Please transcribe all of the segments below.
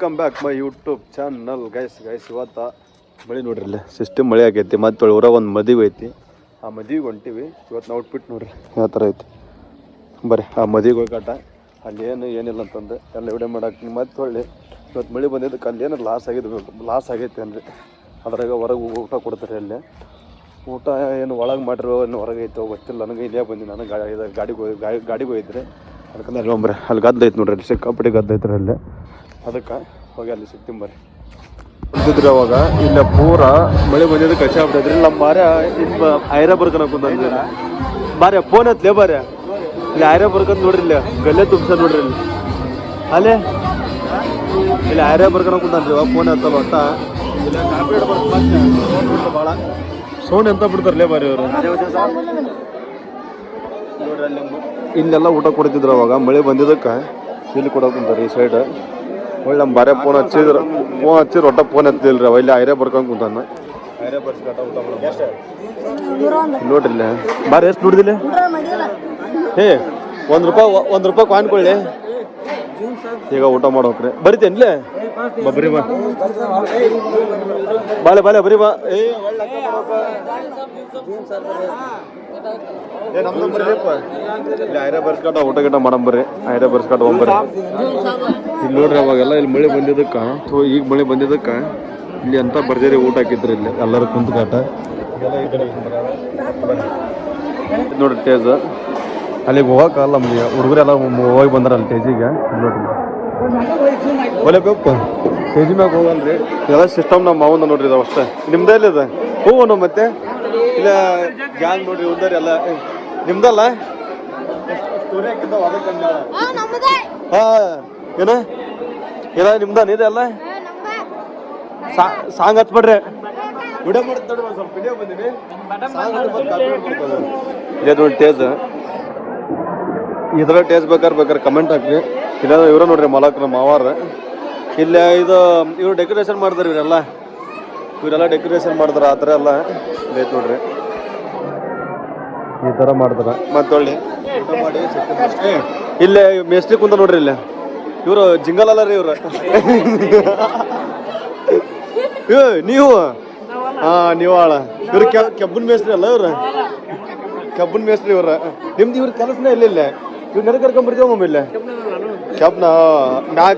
Welcome back my YouTube channel guys ಇವತ್ತು ಮಳೆ ನೋಡ್ರಿ ಇಲ್ಲಿ ಸಿಸ್ಟಮ್ ಮಳೆ ಆಗೈತಿ ಮತ್ತೆ ಊರಾಗ ಒಂದು ಮದುವೆ ಐತಿ ಆ ಮದುವೆಗೆ ಹೊಂಟಿವಿ ಇವತ್ತು ನಾವು ಔಟ್ಫಿಟ್ ನೋಡ್ರಿ ಯಾವ ಥರ ಐತಿ ಬರ್ರಿ ಆ ಮದುವೆಗೆ ಹೋಗಾಟ ಅಲ್ಲಿ ಏನಿಲ್ಲ ಅಂತಂದು ಎಲ್ಲ ವಿಡಿಯೋ ಮಾಡಕ್ಕೆ ಮತ್ತೆ ಹೊಳ್ಳಿ ಇವತ್ತು ಮಳೆ ಬಂದಿದ್ದಕ್ಕೆ ಅಲ್ಲಿ ಏನು ಲಾಸ್ ಆಗೈತಿ ಅಂದ್ರೆ ಅದ್ರಾಗ ಹೊರಗೆ ಊಟ ಕೊಡ್ತಾರೆ ಅಲ್ಲಿ ಊಟ ಏನು ಒಳಗೆ ಮಾಡಿರೋ ಏನು ಹೊರಗೆ ಐತೋ ಗೊತ್ತಿಲ್ಲ ನನಗೆ ಇಲ್ಲೇ ಬಂದು ನಾನು ಗಾಡಿಗೆ ಹೋಗಿದ್ರಿ ಅದಕ್ಕಂದ್ರೆ ಅಲ್ಲಿ ಒಂಬ್ರಿ ಅಲ್ಲಿ ಗದ್ದ ಐತೆ ನೋಡ್ರಿ ಅಲ್ಲಿ ಸಿಕ್ಕಾಪಟ್ಟೆ ಗದ್ದ ಐತ್ರಿ ಅಲ್ಲಿ ಅದಕ್ಕೆ ಹೋಗಿ ಅಲ್ಲಿ ಸಿಗ್ತೀನಿ ಬರ್ರಿ ಅಂತಿದ್ರಿ ಅವಾಗ ಇಲ್ಲ ಪೂರ ಮಳೆ ಬಂದಿದ್ದು ಕಚ್ಚಿ ಆಗ್ಬಿಟ್ಟೈತ್ರಿ ನಮ್ಮ ಮಾರ್ಯ ಇನ್ನು ಐರ ಬರ್ಕನ ಕುಂತ ಮಾರ್ಯ ಫೋನ್ ಹತ್ಲೇ ಬಾರ್ಯ ಇಲ್ಲಿ ಐರ ಬರ್ಕಂತ ನೋಡ್ರಿ ಇಲ್ಲಿ ಗಲ್ಲೆ ತುಂಬ್ಸ ನೋಡ್ರಿ ಇಲ್ಲಿ ಅಲ್ಲೇ ಇಲ್ಲಿ ಐರ ಬರ್ಕನ ಕುಂತಾನ್ರಿ ಇವಾಗ ಫೋನ್ ಹತ್ತಲ್ಲ ಅಂತ ಇಲ್ಲ ಕಾಪಿ ಭಾಳ ಸೌಂಡ್ ಎಂತ ಬಿಡ್ತಾರಲ್ಲೇ ಬಾರಿ ಅವರು ನೋಡ್ರಿ ಅಲ್ಲಿ ಇಲ್ಲೆಲ್ಲ ಊಟ ಕೊಡ್ತಿದ್ರು ಅವಾಗ ಮಳೆ ಬಂದಿದ್ದಕ್ಕೆ ಇಲ್ಲಿ ಕೊಡೋಕೆ ಕುಂತಾರೆ ಈ ಸೈಡ್ ಒಳ್ಳೆ ನಮ್ಮ ಬಾರೆ ಫೋನ್ ಹಚ್ಚಿದ್ರು ಒಟ್ಟ ಫೋನ್ ಹತ್ತಿಲ್ರಿ ಅವ ಇಲ್ಲಿ ಐರೇ ಬರ್ಕೊಂಡು ಕುಂತಾನ ಐರೇ ಬರ್ಸ್ಕಟ್ಟ ಊಟ ಮಾಡೋದು ನೋಡ್ರಿ ಇಲ್ಲ ಬಾರಿ ಎಷ್ಟು ನೋಡಿದಿಲ್ಲ ಹೇ ಒಂದು ರೂಪಾಯಿ ಕಾಯಿನ್ ಕೊಳ್ಳಿ ಈಗ ಊಟ ಮಾಡೋಕ್ರಿ ಬರಿತೇನ್ಲೇ ಬರೀ ಬಾ ಬಾಳೆ ಬರೀ ಬಾ ನಮ್ದು ಇಲ್ಲಿ ಐರೇ ಬರ್ಸ್ಕಟ್ಟ ಊಟ ಗಿಟ ಮಾಡಂಬರ್ರಿ ಐರೇ ಬರ್ಸ್ಕಟ್ಟ ಹೋಗ್ಬರ್ರಿ ಇಲ್ಲಿ ನೋಡ್ರಿ ಅವಾಗೆಲ್ಲ ಇಲ್ಲಿ ಮಳೆ ಬಂದಿದ್ದಕ್ಕೆ ಈಗ ಮಳೆ ಬಂದಿದ್ದಕ್ಕೆ ಇಲ್ಲಿ ಅಂತ ಭರ್ಜರಿ ಊಟ ಹಾಕಿದ್ರಿ ಇಲ್ಲಿ ಎಲ್ಲರೂ ಕುಂತು ಕಾಟ ನೋಡ್ರಿ ಟೇಜ್ ಅಲ್ಲಿಗೆ ಹೋಗಕ್ಕಲ್ಲ ನಮಗೆ ಹುಡುಗರೆಲ್ಲ ಹೋಗಿ ಬಂದಾರ ಅಲ್ಲಿ ಟೇಜಿಗೆ ನೋಡ್ರಿ ಒಲೆಬೇಕು ಟೇಜಿ ಮ್ಯಾಗ ಹೋಗಲ್ರಿ ಎಲ್ಲ ಸಿಸ್ಟಮ್ ನಮ್ಮ ಮಾವನ ನೋಡ್ರಿ ಇದಾವ ಅಷ್ಟೇ ನಿಮ್ದೇ ಇಲ್ಲಿದೆ ಹೂವು ಮತ್ತೆ ಇಲ್ಲ ಗ್ಯಾಂಗ್ ನೋಡ್ರಿ ಉದ್ದಾರಿ ಎಲ್ಲ ನಿಮ್ದಲ್ಲ ಹಾ ಏನ ಏನ ನಿಮ್ದಾನ ಇದೆ ಅಲ್ಲ ಸಾಂಗ್ ಹಚ್ಬಿಡ್ರಿ ವಿಡಿಯೋ ಮಾಡ್ತಾರೆ ಸ್ವಲ್ಪ ವಿಡಿಯೋ ಬಂದಿನಿ ಇದೆ ನೋಡಿ ಟೇಜ್ ಇದರ ಟೇಜ್ ಬೇಕಾರೆ ಕಮೆಂಟ್ ಹಾಕ್ರಿ ಇಲ್ಲ ಇವ್ರ ನೋಡ್ರಿ ಮಲಕ್ರ ಮಾವಾರ ಇಲ್ಲ ಇದು ಇವ್ರು ಡೆಕೋರೇಷನ್ ಮಾಡ್ತಾರೆ ಇವರೆಲ್ಲ ಡೆಕೋರೇಷನ್ ಮಾಡ್ತಾರೆ ಆ ಥರ ಎಲ್ಲ ಬೇಕು ನೋಡ್ರಿ ಈ ಥರ ಮಾಡ್ತಾರೆ ಮತ್ತೆ ಒಳ್ಳೆ ಊಟ ಮಾಡಿ ಇಲ್ಲೇ ಮೇಸ್ತ್ರಿ ಕುಂತ ನೋಡ್ರಿ ಇಲ್ಲೇ ಇವರು ಜಿಂಗಲ್ ಅಲ್ಲ ರೀ ಇವ್ರು ನೀವು ನೀವು ಆಳ ಇವ್ರು ಕೆಬ್ಬನ್ ಮೇಸ್ತ್ರಿ ಅಲ್ಲ ಇವ್ರು ಕೆಬ್ಬನ್ ಮೇಸ್ತ್ರಿ ಇವ್ರ ನಿಮ್ದು ಇವ್ರ ಕೆಲಸನೇ ಇಲ್ಲ ಇವ್ರು ನೆರೆ ಕರ್ಕೊಂಡ್ಬರ್ತೀವ ಮಮ್ಮ ಇಲ್ಲೇ ಕೆಬ್ನ ಮ್ಯಾಗ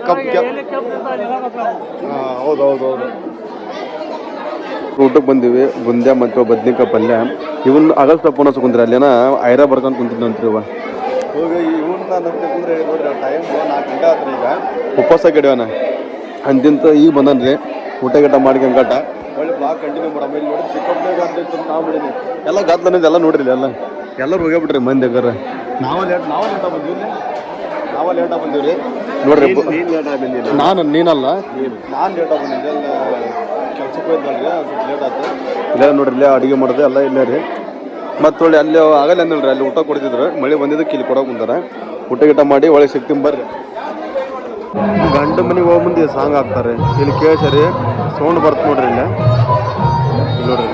ಹೌದು ಊಟಕ್ಕೆ ಬಂದಿವಿ ಬುಂದ್ಯಾ ಮತ್ತು ಬದ್ನಿಕಾಯಿ ಪಲ್ಯ ಇವನ್ ಆಗಸ್ಟ್ ಫೋನ್ ಹಚ್ಕೊಂಡ್ರಿ ಅಲ್ಲೇನ ಐರಾ ಬರ್ಕೊಂಡು ಕುಂತಿದ್ದಂತ್ರಿ ಇವ ಹೋಗಿ ಇವನ್ನ ನಮ್ಗೆ ಕುಂದ್ರೆ ನೋಡ್ರಿ ಟೈಮ್ 4 ಗಂಟೆ ಆತ್ರಿ ಈಗ ಉಪವಾಸ ಗಿಡವನ ಅಂದಿಂತ ಈಗ ಬಂದನ್ರಿ ಊಟ ಗಿಟ ಮಾಡ್ಕೊಂಡ್ಗಟ್ಟ ಒಳ್ಳೆ ಬ್ಲಾಗ್ ಕಂಟಿನ್ಯೂ ಮಾಡಮ್ಮ ಇಲ್ಲಿ ನೋಡಿ ಚಿಕ್ಕಪ್ಪನಾಗ ಅಂತ ನಾವು ಬಿಡೀನಿ ಎಲ್ಲ ಗದ್ದಲನಿಂದ ಎಲ್ಲ ನೋಡ್ರಿ ಎಲ್ಲರೂ ಹೋಗ್ಬಿಟ್ರಿ ಮಂದಿ ಅಗಾರ ನಾವೇ ಲೇಟಾಗಿ ಬಂದೀವಿ ನೋಡ್ರಿ ನೀನಲ್ಲ ನಾನು ಲೇಟಾಗಿ ಬಂದಿದ್ದೆ ಕೆಲ್ಸಕ್ಕೆ ಹೋಯ್ತಲ್ರಿ ಸ್ವಲ್ಪ ಲೇಟ್ ಆಯ್ತು ಇಲ್ಲೇ ನೋಡ್ರಿ ಇಲ್ಲೇ ಅಡುಗೆ ಮಾಡೋದು ಎಲ್ಲ ಇಲ್ಲೇ ರೀ ಮತ್ತು ಒಳ್ಳೆ ಅಲ್ಲಿ ಆಗಲ್ಲ ಅಂದಿಲ್ರಿ ಅಲ್ಲಿ ಊಟ ಕೊಡ್ತಿದ್ರು ಮಳೆ ಬಂದಿದ್ದಕ್ಕೆ ಇಲ್ಲಿ ಕೊಡೋಕೆ ಕುಂತಾರೆ ಊಟ ಗಿಟ ಮಾಡಿ ಒಳಗೆ ಸಿಗ್ತೀನಿ ಬರ್ರಿ ಗಂಡ ಮನೆಗೆ ಹೋಗಿ ಮುಂದೆ ಸಾಂಗ್ ಹಾಕ್ತಾರೆ ಇಲ್ಲಿ ಕೇಳಿಸರಿ ಸೌಂಡ್ ಬರ್ತ ನೋಡ್ರಿ ಇಲ್ಲಿ ನೋಡ್ರಿ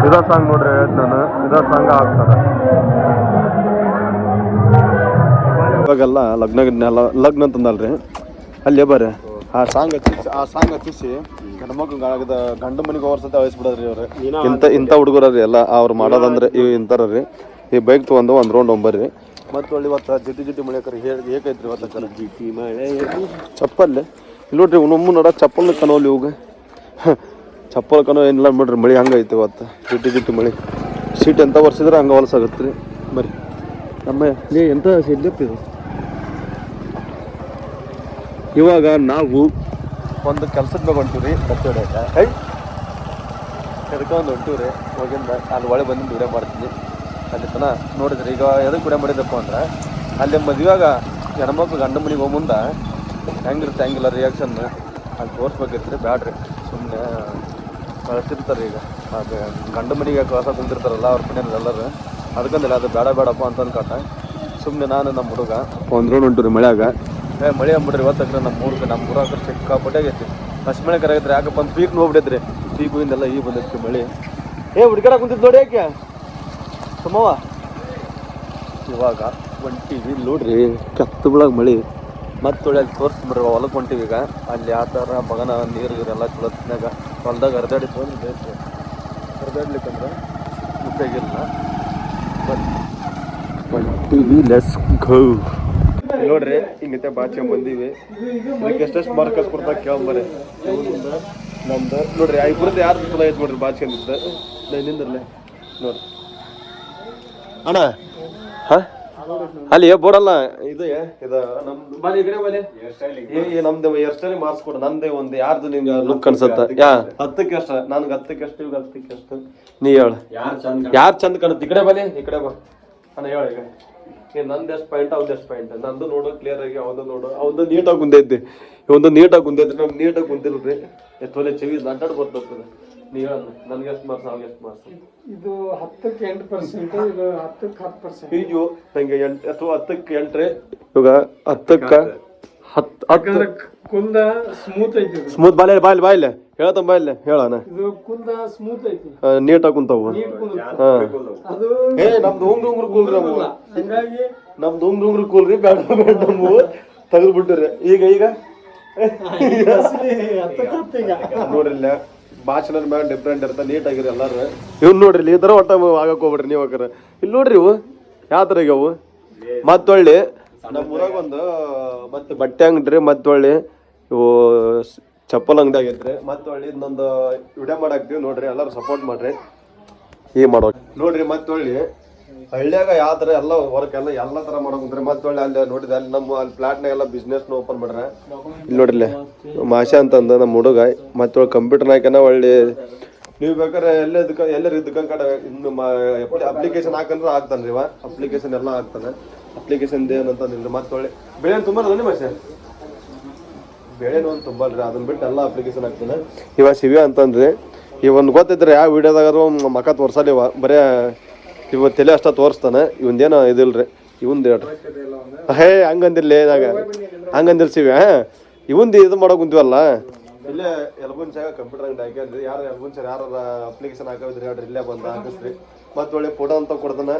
ಇದ ಸಾಂಗ್ ನೋಡ್ರಿ ನಾನು ಇದ ಸಾಂಗ್ ಹಾಕ್ತಾರೆ ಇವಾಗೆಲ್ಲ ಲಗ್ನ ಅಂತಂದಲ್ರಿ ಅಲ್ಲೇ ಬರ್ರಿ ಆ ಸಾಂಗ್ ಹಚ್ಚಿಸಿ ಗಂಡ ಮನೆಗೆ ಓವರ್ಸತ್ತೆ ವಹಿಸ್ಬಿಡೋದ್ರಿ ಅವ್ರು ಇಂಥ ಹುಡುಗರ್ರಿ ಎಲ್ಲ ಅವ್ರು ಮಾಡೋದಂದ್ರೆ ಇವು ಇಂಥರ್ರಿ ಈ ಬೈಕ್ ತೊಗೊಂಡು ಒಂದು ರೌಂಡ್ ಒಂಬರ್ರಿ ಮತ್ತೆ ಒಳ್ಳೆ ಇವತ್ತು ಜಿಟಿ ಮಳೆಕರಿ ಹೇಗೈತ್ರಿ ಇವತ್ತು ಜಿಟಿ ಮಳೆ ಚಪ್ಪಲ್ಲಿ ಇಲ್ಲಿ ನೋಡ್ರಿ ನಮ್ಮ ನೋಡ ಚಪ್ಪಲ್ ಕನೋಲಿ ಇವಾಗ ಚಪ್ಪಲ್ ಕನೋ ಏನಿಲ್ಲ ನೋಡ್ರಿ ಮಳೆ ಹಂಗೈತಿ ಇವತ್ತು ಜಿಟಿ ಮಳೆ ಸೀಟ್ ಎಂತ ವರ್ಷಿದ್ರೆ ಹಂಗೆ ಹೊಲಸಾಗತ್ತೆ ರೀ ಬರ್ರಿ ನಮ್ಮ ಎಂಥ ಸೀಟ್ಲಿಪ್ ಇದು ಇವಾಗ ನಾವು ಒಂದು ಕೆಲ್ಸದ ಮ್ಯಾಗ ಹೊಂಟಿವ್ರಿ ಬಟ್ಟೆ ಹೊಡ್ಯಾಕ ಎದ್ಕೊಂಡು ಹೊಂಟಿವ್ರಿ ಹೋಗಿಂದ ಅಲ್ಲಿ ಒಳಗೆ ಬಂದು ವಿಡಿಯೋ ಮಾಡ್ತೀನಿ ಅಲ್ಲಿ ತನ ನೋಡಿದ್ರಿ ಈಗ ಎದಕ್ಕೆ ವಿಡಿಯೋ ಮಾಡಿದಪ್ಪ ಅಂದ್ರೆ ಅಲ್ಲಿ ಮದುವೆಯಾಗ ಹೆಣ್ಮಕ್ಳು ಗಂಡ ಮನೆಗೆ ಹೋಗಿ ಮುಂದೆ ಹೆಂಗಿರುತ್ತೆ ಹೆಂಗಿಲ್ಲ ರಿಯಾಕ್ಷನ್ ಅಲ್ಲಿ ತೋರಿಸ್ಬೇಕಿತ್ತು ಬ್ಯಾಡ್ರಿ ಸುಮ್ಮನೆ ಕಳಿಸಿರ್ತಾರೆ ಈಗ ಅದು ಗಂಡ ಮನೆಗೆ ಕಳ್ಸ ಕುಂತಿರ್ತಾರಲ್ಲ ಅವ್ರ ಮನೆಯಲ್ಲಿ ಎಲ್ಲರೂ ಅದಕ್ಕಂದಿಲ್ಲ ಅದು ಬೇಡಪ್ಪ ಅಂತ ಅನ್ಕೊಟ್ಟ ಸುಮ್ಮನೆ ನಾನು ನಮ್ಮ ಹುಡುಗ ಒಂದು ರೌಂಡ್ ಹೊಂಟಿವ್ರಿ ಮಳೆಯಾಗ ಮಳೆ ಅಂದ್ಬಿಡ್ರಿ ಇವತ್ತು ನಮ್ಮ ಊರಾಗ ಸಿಕ್ಕಾಪಟ್ಟೆ ಆಗೈತಿ ಹಸಿಮಳೆ ಕರಾಗೈತ್ರಿ ಯಾಕಪ್ಪ ಒಂದು ಪೀಕ್ ನೋಡ್ಬಿಟ್ಟೈತ್ರಿ ಪೀಕ್ ಹೋಗಿಂದೆಲ್ಲ ಈಗ ಬಂದೈತಿ ಮಳೆ ಹುಡುಗರ ಕುಂತಿದ್ ನೋಡಿ ಯಾಕೆ ಸುಮ್ಮವ ಇವಾಗ ಹೊಂಟಿವಿ ನೋಡ್ರಿ ಕತ್ತುಗಳಾಗ ಮಳೆ ಮತ್ತೆ ಅಲ್ಲಿ ತೋರಿಸ್ಬಿಡ್ರಿ ಹೊಲಕ್ಕೆ ಹೊಂಟಿವಿ ಈಗ ಅಲ್ಲಿ ಯಾವ ಥರ ಮಗನ ನೀರು ಎಲ್ಲ ಚಲೋತ್ನಾಗ ಹೊಲ್ದಾಗ ಹರಿದಾಡಿ ಬಂದು ಬೇಕು ಹರಿದಾಡ್ಲಿಕ್ಕಂದ್ರೆ ಉಪಯೋಗಿಲ್ಲ ಹೊಂಟಿವಿ ಲೆಟ್ಸ್ ಗೋ ನೋಡ್ರಿ ಹಿಂಗೈತೆ ಬಾಚೆ ಬಂದೀವಿ ಇದಕ್ಕೆ ಎಷ್ಟೆಷ್ಟು ಮಾರ್ಕಸ್ ಕೊಡ್ತಾ ಕೇಳ್ಬರ್ರಿ ನಮ್ದು ನೋಡ್ರಿ ಇಬ್ಬರದ್ದು ಯಾರು ಚಲೋ ಐತೆ ನೋಡ್ರಿ ಬಾಚೆ ಅಂದಿದ್ದ ನಿಂದ್ರಲ್ಲೇ ನೋಡ್ರಿ ಅಣ್ಣ ಹಾಂ ಅಲ್ಲಿ ಬೋರ್ಡಲ್ಲ ಇದು ನಮ್ದು ಹೇರ್ ಸ್ಟೈಲ್ ಮಾಡಿಸ್ಕೊಡ ನಂದೇ ಒಂದು ಯಾರ್ದು ನಿಂಗೆ ಲುಕ್ ಅನ್ಸತ್ತ ಹತ್ತಕ್ಕೆ ಅಷ್ಟ ನನ್ಗೆ ಹತ್ತಕ್ಕೆ ಎಷ್ಟು ಇವಾಗ ಹತ್ತಕ್ಕೆ ಎಷ್ಟು ನೀ ಹೇಳ ಯಾರು ಚಂದ ಕಾಣುತ್ತೆ ಈ ಕಡೆ ಬಾ ಅಣ್ಣ ಹೇಳ ಈಗ ನಂದು ಎಷ್ಟು ಪಾಯಿಂಟ್ ಅವ್ದು ಎಷ್ಟು ಪಾಯಿಂಟ್ ನಂದು ನೋಡೋ ಕ್ಲಿಯರ್ ಆಗಿ ಅವ್ದು ನೋಡು ಅವ್ದು ನೀಟಾಗಿ ಕುಂದೈತಿ ಒಂದು ನೀಟಾಗಿ ಕುಂದೈತ್ರಿ ನಮ್ಗೆ ನೀಟಾಗಿ ಕುಂತಿಲ್ರಿ ಎಷ್ಟು ಒಳ್ಳೆ ಚೆವಿ ಅಡ್ಡಾಡ್ ಬರ್ತದೆ ನೀ ಹೇಳ ನನ್ಗೆ ಎಷ್ಟು ಮಾರ್ಕ್ಸ್ ಅವ್ಗೆ ಎಷ್ಟು ಮಾರ್ಕ್ಸ್ ಇದು 10ಕ್ಕೆ 8%, ಇದು 10ಕ್ಕೆ 10%. ಇದು ನಂಗೆ 8 ಅಥವಾ 10ಕ್ಕೆ 8 ಇವಾಗ 10ಕ್ಕೆ 10 ಕುಂದ ಸ್ಮೂತ್ ಐತಿ ಸ್ಮೂತ್ ಬಾಯ್ಲೆ ಹೇಳತ್ತ ಬಾಯ್ಲೆ ಹೇಳಣ ಇದು ಕುಂದ ಸ್ಮೂತ್ ಐತಿ ನೀಟಾಗಿ ಕುಂತಾವು ಅದು ನಮ್ದು ಉಂಗ್ರು ಕೂಲ್ರಿ ನಮ್ಗೆ ಹಂಗಾಗಿ ನಮ್ದು ಉಂಗ್ರು ಕೂಲ್ರಿ ಬೇಡ ನಮ್ವು ತೆಗೆದು ಬಿಟ್ಟಿರಿ ಈಗ ನೋಡ್ರಿಲ್ಲ ಭಾಷಣ ಮ್ಯಾಗ ಡಿಫ್ರೆಂಟ್ ಇರ್ತ ನೀಟಾಗಿರಿ ಎಲ್ಲಾರು ಇವ್ನು ನೋಡ್ರಿ ಈ ಥರ ಒಟ್ಟ ಆಗಕ್ಕೆ ಹೋಗ್ಬಿಡ್ರಿ ನೀವು ಹಾಕ್ರ ಇಲ್ಲಿ ನೋಡ್ರಿ ಇವು ಯಾವ ಥರ ಈಗ ಅವು ಮತ್ತೊಳ್ಳಿ ನಮ್ಮ ಊರಾಗ ಒಂದು ಮತ್ತೆ ಬಟ್ಟೆ ಅಂಗಡಿ ಮತ್ತೊಳ್ಳಿ ಇವು ಚಪ್ಪಲ್ ಅಂಗಡಿ ಆಗೈತ್ರಿ ಮತ್ತೊಳ್ಳಿ ಇನ್ನೊಂದು ವಿಡಿಯೋ ಮಾಡಾಕ್ತಿವಿ ನೋಡ್ರಿ ಎಲ್ಲರೂ ಸಪೋರ್ಟ್ ಮಾಡ್ರಿ ಮಾಡೋ ನೋಡ್ರಿ ಮತ್ತೊಳ್ಳಿ ಹಳ್ಳಿಯಾಗ ಯಾವ ಥರ ಎಲ್ಲ ವರ್ಕ್ ಎಲ್ಲ ಥರ ಮಾಡೋಕಂತ್ರಿ ಮತ್ತೊಳ್ಳಿ ಅಲ್ಲಿ ನೋಡಿದ್ರೆ ಅಲ್ಲಿ ನಮ್ಮ ಅಲ್ಲಿ ಪ್ಲಾಟ್ನಾಗೆಲ್ಲ ಬಿಸ್ನೆಸ್ನ ಓಪನ್ ಮಾಡ್ರೆ ಇಲ್ಲಿ ನೋಡ್ರಿ ಮಾಷಾ ಅಂತಂದ ನಮ್ಮ ಹುಡುಗ ಮತ್ತೆ ಕಂಪ್ಯೂಟರ್ನಾಕನ ಒಳ್ಳೆ ನೀವು ಬೇಕಾದ್ರೆ ಎಲ್ಲರ ಇದಕ್ಕ ಕಡೆ ಇನ್ನು ಅಪ್ಲಿಕೇಶನ್ ಹಾಕಂದ್ರೆ ಆಗ್ತಾನ್ರಿ ಇವ ಅಪ್ಲಿಕೇಶನ್ ಎಲ್ಲ ಹಾಕ್ತಾನೆ ಅಪ್ಲಿಕೇಶನ್ ಏನಂತಂದಿಲ್ರಿ ಮತ್ತೊಳ್ಳೆ ಬೆಳೆ ತುಂಬಲ್ರಿ ಮಾಷಾ ಬೆಳೆನೂ ಒಂದು ತುಂಬಲ್ರಿ ಅದನ್ನ ಬಿಟ್ಟು ಎಲ್ಲ ಅಪ್ಲಿಕೇಶನ್ ಹಾಕ್ತಾನೆ ಇವ ಶಿವ್ಯ ಅಂತಂದ್ರಿ ಇವನ್ ಗೊತ್ತೈತ್ರಿ ಯಾವ ವಿಡಿಯೋದಾಗ ಮಕ ತೋರ್ಸಲ್ಲ ಇವ ಬರೇ ಇವ ತಲೆ ಅಷ್ಟ ತೋರಿಸ್ತಾನೆ ಇವಂದೇನೋ ಇದಿಲ್ರಿ ಇವಂದು ಹೇಳ್ರಿ ಹಂಗಂದಿರ್ಲಿ ಹಂಗಂದಿರ್ ಸಿವಿ ಇವಂದು ಇದು ಮಾಡೋಕೆ ಕುಂತೀವಲ್ಲ ಇಲ್ಲೇ ಎಲ್ಬುನ್ಸಾಗ ಕಂಪ್ಯೂಟರ್ ಅಂಗಡಿ ಹಾಕ್ಯಾನ್ರಿ ಯಾರು ಎಲ್ಬುನ್ಸಾಗ ಯಾರು ಅಪ್ಲಿಕೇಶನ್ ಹಾಕಿದ್ರಿ ಹೇಳ್ರಿ ಇಲ್ಲೇ ಬಂದು ಹಾಕಿಸ್ರಿ ಮತ್ತೆ ಒಳ್ಳೆ ಫೋಟೋ ಅಂತ ಕೊಡ್ತಾನೆ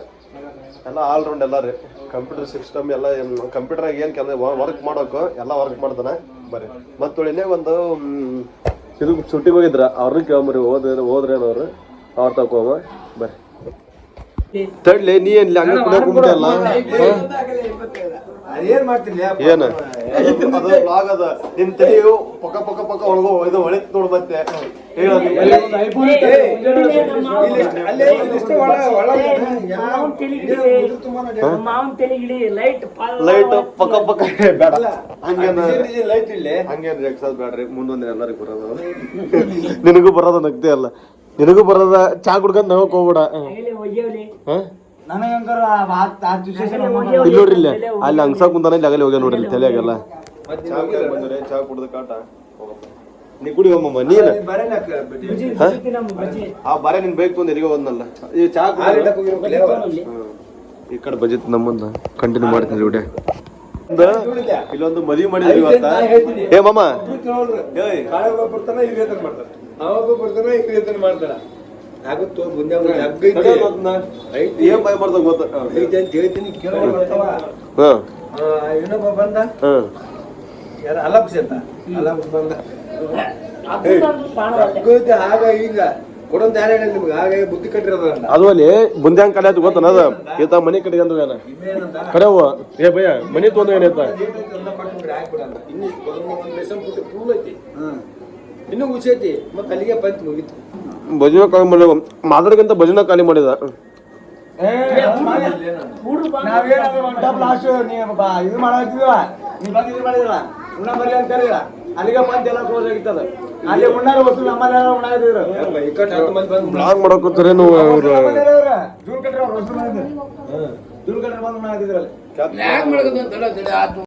ಎಲ್ಲ ಆಲ್ರೌಂಡ್ ಎಲ್ಲ ರೀ ಕಂಪ್ಯೂಟರ್ ಸಿಸ್ಟಮ್ ಎಲ್ಲ ಕಂಪ್ಯೂಟರ್ನಾಗ ಏನು ಕೆಲ ವರ್ಕ್ ಮಾಡೋಕು ಎಲ್ಲ ವರ್ಕ್ ಮಾಡ್ತಾನೆ ಬರ್ರಿ ಮತ್ತೊಳ್ಳಿನೇ ಒಂದು ಇದು ಸುಟ್ಟಿಗೆ ಹೋಗಿದ್ರ ಅವ್ರನ್ನ ಕೇಳ್ಬರಿ ಹೋದ್ರೇನವ್ರು ಅವ್ರ ತಗೋಮ ಬರ್ರಿ ತಡ್ಲಿ ನೀ ಏನ್ ಹಂಗ ಕುಡಿಯಲ್ಲ ಏನ ಅದು ಬ್ಲಾಗ್ ಅದ ನಿನ್ ತಲೆಯು ಪಕ್ಕ ಪಕ್ಕ ಪಕ್ಕ ಒಳಗೋ ಇದು ಹೊಳಿತ್ ನೋಡ್ ಮತ್ತೆ ಲೈಟ್ ಪಕ್ಕ ಪಕ್ಕ ಬೇಡ ಹಂಗೇನ್ ರೆಕ್ಸದ್ ಬೇಡ್ರಿ ಮುಂದೊಂದಿನ ಎಲ್ಲರಿಗೂ ಬರೋದು ನಿನಗೂ ಬರೋದ ನಗ್ದೇ ಅಲ್ಲ ನಿನಗೂ ಬರೋದ ಚಾ ಕುಡ್ಕೊಂಡ್ ನಾವಕ್ ಹೋಗ್ಬಿಡ ಇಲ್ಲಿ ನೋಡ್ರಿ ಇಲ್ಲಿ ಅಲ್ಲಿ ಅಂಗ್ಸ ಕುಂತಾನ ಇಲ್ಲಿ ಆಗಲಿ ಹೋಗ್ಯ ನೋಡ್ರಿ ತಲೆಯಾಗೆಲ್ಲ ಚಾ ಕುಡ್ದ ಕಾಟ ನೀ ಕುಡಿ ಹೋಗಮ್ಮ ನೀನ್ ಆ ಬಾರೆ ನಿನ್ ಬೇಕು ಅಂತ ಎಲ್ಲಿಗೆ ಹೋದ್ನಲ್ಲ ಈ ಚಾ ಈ ಕಡೆ ಬಜೆಟ್ ನಮ್ಮನ್ನ ಕಂಟಿನ್ಯೂ ಮಾಡ್ತೀನಿ ವಿಡಿಯೋ ಇಲ್ಲೊಂದು ಮದುವೆ ಮಾಡಿದ್ವಿ ಇವತ್ತ ಏ ಮಾಮ ಮಾಡ್ತಾರ ಆಗುತ್ತೋ ಏನ್ ಬಾಯ್ ಮಾಡ್ದಂಗ ಗೊತ್ತ ಹೇಳ್ತೀನಿ ಇನ್ನೊಬ್ಬ ಬಂದ ಯಾರ ಅಲಪ್ಸ್ ಅಂತ ಅಲಪ್ಸ್ ಬಂದ ಆಗ ಈಗ ಕೊಡಂತ ಯಾರು ಹೇಳಿ ನಿಮ್ಗೆ ಹಾಗೆ ಬುದ್ಧಿ ಕಟ್ಟಿರೋದ ಅದು ಅಲ್ಲಿ ಬುಂದ್ಯಾಂಗ ಕಲೆ ಅಂತ ಗೊತ್ತನ ಅದ ಈತ ಮನೆ ಕಟ್ಟಿಗೆ ಏನ ಕರೆವ ಏ ಭಯ ಮನೆ ತೊಂದು ಏನೈತ ಇನ್ನು ಉಚ್ಚೈತಿ ಮತ್ತೆ ಅಲ್ಲಿಗೆ ಬಂತು ಮುಗಿತು ಭಜನ ಖಾಲಿ ಮಾಡಿ ಮಾದರಿಗಿಂತ ಭಜನ ಖಾಲಿ ಮಾಡಿದ ಇದು ಮಾಡಾಕ್ತಿದ್ವ ನೀವ್ ಬಂದು ಇದು ಮಾಡಿದಿಲ್ಲ ಉಣ್ಣ ಬರ್ಲಿ ಅಂತ ಕರೀರ ಅಲ್ಲಿಗೆ ಬಂದು ಎಲ್ಲ ಕ್ಲೋಸ್ ಆಗಿತ್ತದ ಅಲ್ಲಿ ಉಣ್ಣಾರ ವಸ್ತು ನಮ್ಮಲ್ಲಿ ಉಣ್ಣಾಗಿದ್ರು ಬ್ಲಾಗ್ ಮಾಡಕೋತೀರೇನು ಜೂನ್ ಕಟ್ರೆ ಅವ್ರು ವಸ್ತು ಮಾಡಿದ್ರು ಜೂನ್ ಕಟ್ರೆ ಬಂದು ಉಣ್ಣಾಗಿದ್ರಲ್ಲಿ